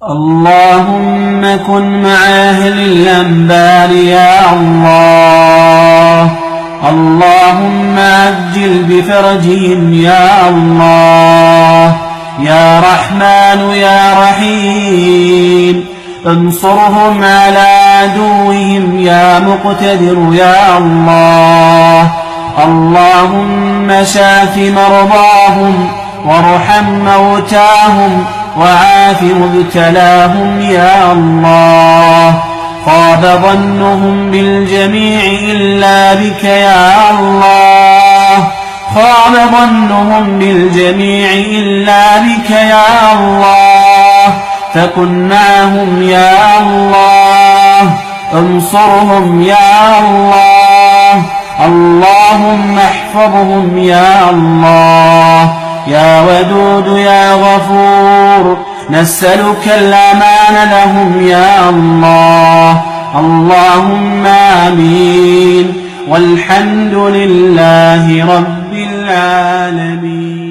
اللهم كن مع أهل الأنبار يا الله. اللهم عجل بفرجهم يا الله. يا رحمن يا رحيم انصرهم على عدوهم يا مقتدر يا الله. اللهم شاف مرضاهم وارحم موتاهم وعاف مبتلاهم يا الله. خاب ظنهم بالجميع إلا بك يا الله. خاب ظنهم بالجميع إلا بك يا الله. فكن معهم يا الله. انصرهم يا الله. اللهم احفظهم يا الله. يا ودود يا غفور نسألك الأمان لهم يا الله. اللهم آمين والحمد لله رب العالمين.